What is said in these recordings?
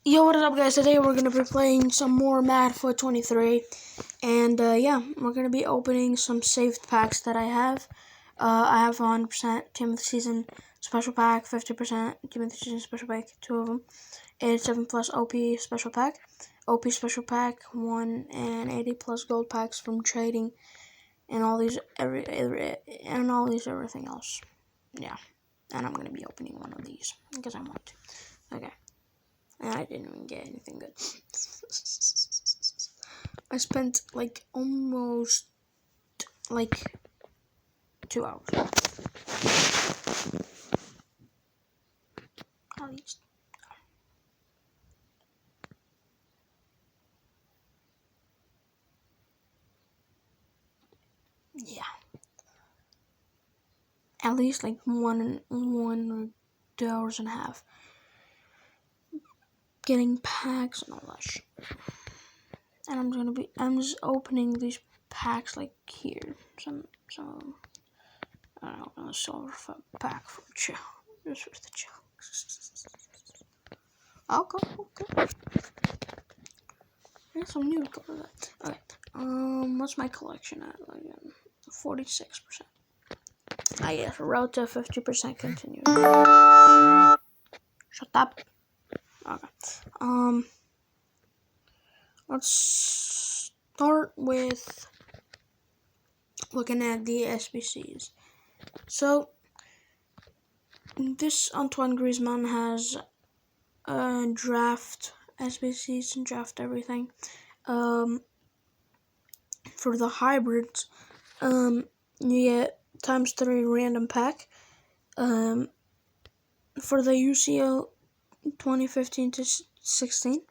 Yo, what is up, guys? Today we're going to be playing some more madfut 23, and yeah, we're going to be opening some saved packs that I have. I have 100% Team of the Season Special Pack, 50% Team of the Season Special Pack, 2 of them, 87 plus OP Special Pack, OP Special Pack, 1 and 80 plus Gold Packs from trading, and all these, everything else. Yeah, and I'm going to be opening one of these, because I want to. Okay. And I didn't even get anything good. I spent like almost 2 hours. At least. Yeah. At least like one or 2 hours and a half. Getting packs and all that shit. And I'm just opening these packs like here. Some I don't know, a silver pack for chill. Just for the chill. Okay. There's some new colors. Okay. What's my collection at? Like 46%. I guess road to 50% continue. Shut up. Okay. Let's start with looking at the SBCs. So this Antoine Griezmann has draft SBCs and draft everything. For the hybrids, you get ×3 random pack. For the UCL 2015 to 16,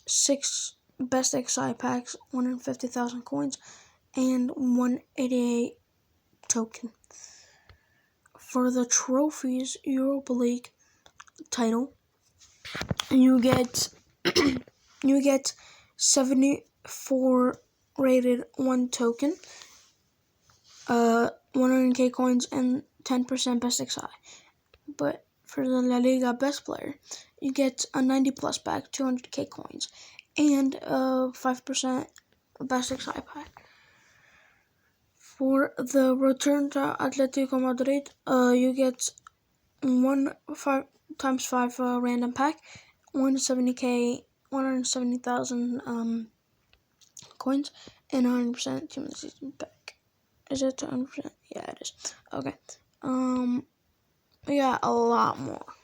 6 best XI packs, 150,000 coins, and 188 token. For the trophies Europa League title, you get 74 rated 1 token, 100k coins, and 10% best XI. But for the La Liga best player, you get a 90 plus pack, 200k coins, and 5% best XI pack. For the return to Atletico Madrid, you get 5x5 random pack, 170,000 coins, and 100% team of the season pack. Is it 100%? Yeah, it is. Okay. We got a lot more.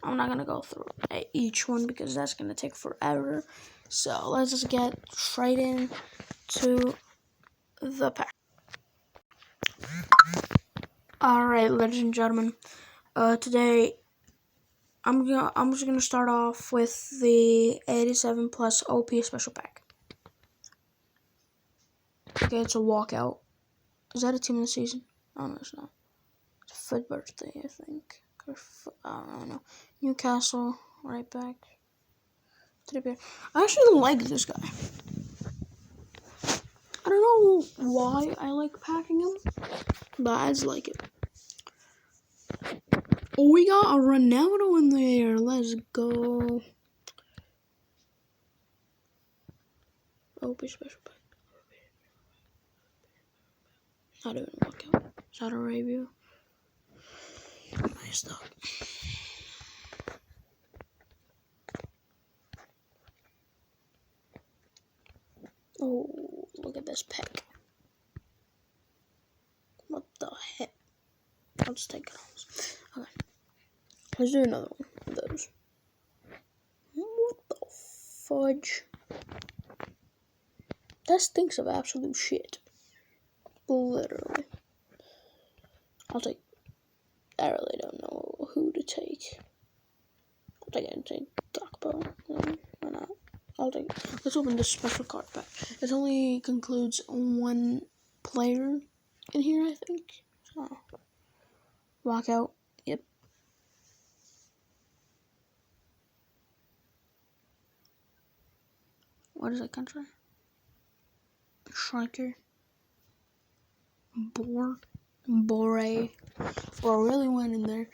I'm not gonna go through each one because that's gonna take forever. So let's just get straight into the pack. Alright, ladies and gentlemen. Today I'm just gonna start off with the 87 plus OP special pack. Okay, it's a walkout. Is that a team of the season? Oh no, it's not. It's a Foot birthday, I think. I don't know. Newcastle, right back. I actually like this guy. I don't know why I like packing him, but I just like it. Oh, we got a Ronaldo in there. Let's go. OP special pack. Not even a walkout. Saudi Arabia. Nice though. Oh, look at this pack. What the heck? I'll just take it off. Okay. Let's do another one of those. What the fudge? That stinks of absolute shit. Literally. I really don't know who to take. I think I'd take Gakpo. Why not? Let's open this special card pack. It only concludes 1 player in here, I think. So, walkout. Yep. What is that country? Striker. Bore. Or really went in there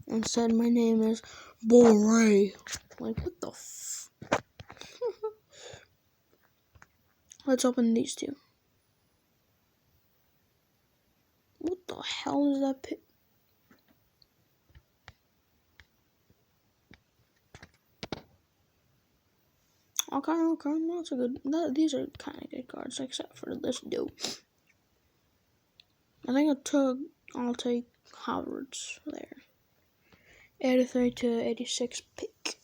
and said my name is Bore. Like, what the Let's open these two. What the hell is that pick? Okay, that's a good. These are kind of good cards, except for this dude. I think I'll take Howard's there. 83 to 86 pick.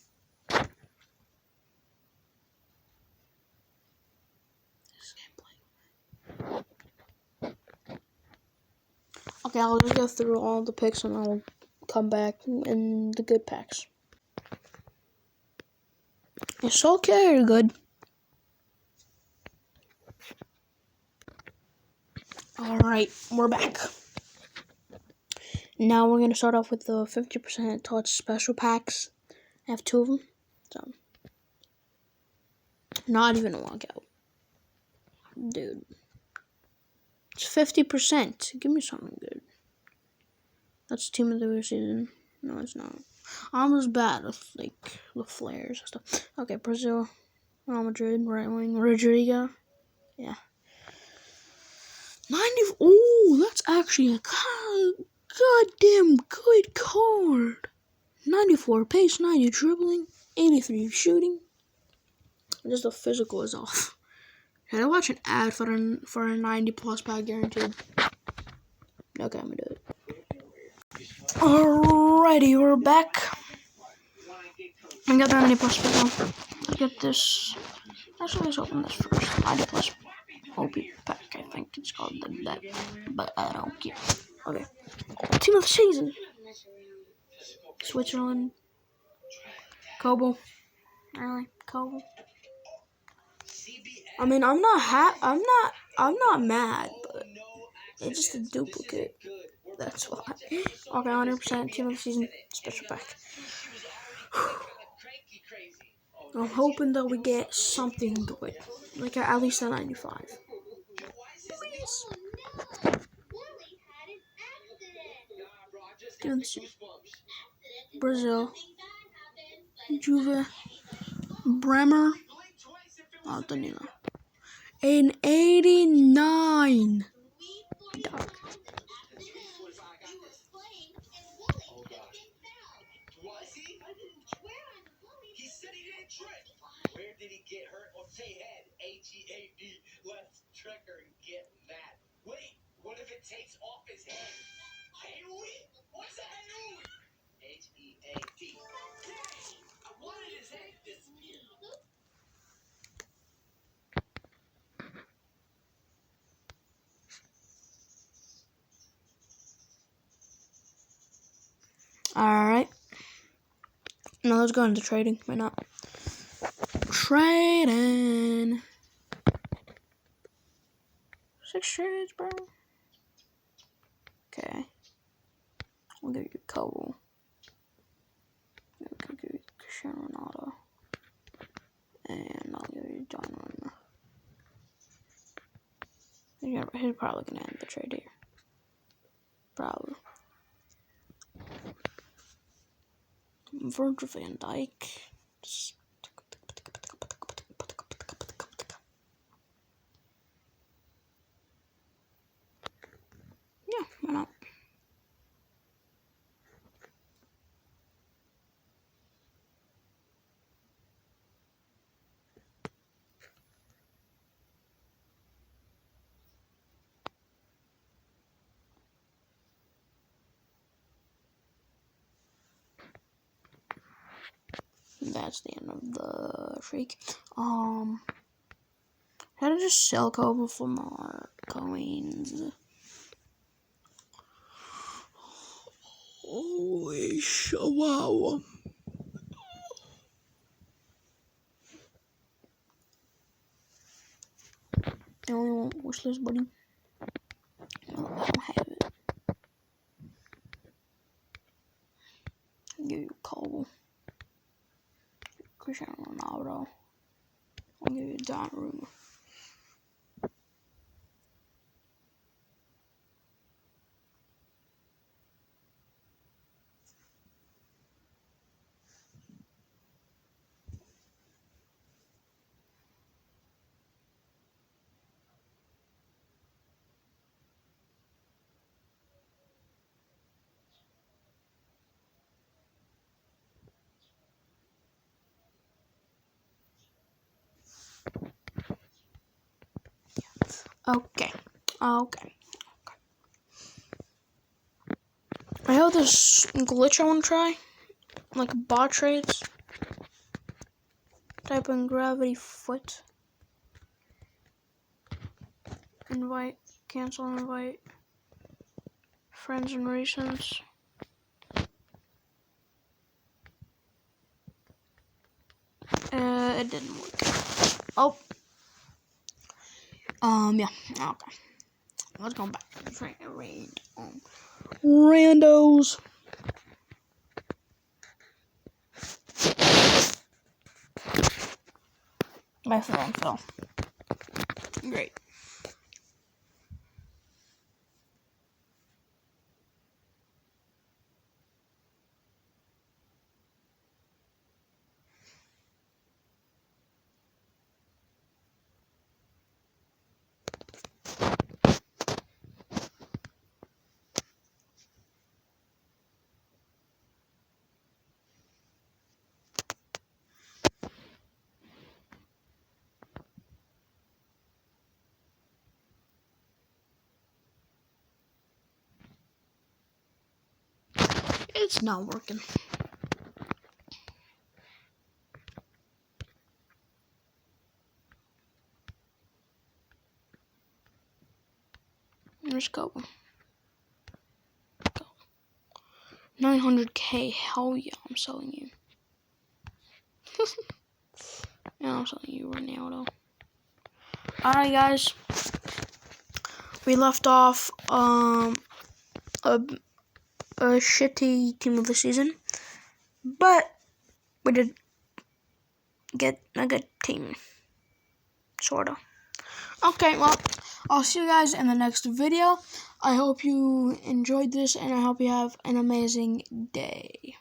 Okay, I'll just go through all the picks and I'll come back in the good packs. It's okay, you're good. Alright, we're back. Now we're going to start off with the 50% tots special packs. I have 2 of them. So, not even a walkout. Dude. It's 50%. Give me something good. That's Team of the Season. No, it's not. I'm as bad with, like, the flares and stuff. Okay, Brazil, Real Madrid, right wing, Rodrigo. Yeah. 90. Oh, that's actually a goddamn good card. 94 pace, 90 dribbling, 83 shooting. Just the physical is off. Should I watch an ad for a 90 plus pack guaranteed? Okay, I'm gonna do it. Alrighty, we're back. I got the 90 plus pack now. Let's get this. Actually, let's open this first. 90 plus OP pack, I think it's called that, but I don't care. Okay. Team of the Season. Switzerland. Kobo. Really? Kobo. I mean, I'm not mad, but it's just a duplicate. That's why. Okay, 100% Team of the Season special pack. I'm hoping that we get something good, like at least a 95. Please. Brazil. Juve. Bremer. Danilo. An 89. Dog. Where did he get hurt or say head? H-E-A-D. Let's trick her and get mad. Wait, what if it takes off his head? Hayui? What's a Hayui? H-E-A-D. I wanted his head to disappear. Alright. Now let's go into trading. Why not? Trading. 6 trades, bro. Okay. I'll give you Kobo. I'll give you Cristiano Ronaldo. And I'll give you Donnarumma. He's probably going to end the trade here. Probably. Virgil van Dijk. Yeah, why not? That's the end of the freak. How to just sell Kobo for more coins? Holy wow. I only want wish list, buddy. No, I don't have it. I'll give you Kobo. Cristiano Ronaldo. I'll give you Donnarumma. Okay. I have this glitch I want to try. Like bot trades. Type in gravity foot. Invite. Cancel invite. Friends and recents. It didn't work. Oh. Yeah. Okay. Let's go back. Randos. My phone fell. Great. It's not working. Let's go. 900k. Hell yeah, I'm selling you. Yeah, I'm selling you Ronaldo. Alright, guys. We left off a shitty team of the season, but we did get a good team, sorta. Okay, well, I'll see you guys in the next video. I hope you enjoyed this, and I hope you have an amazing day.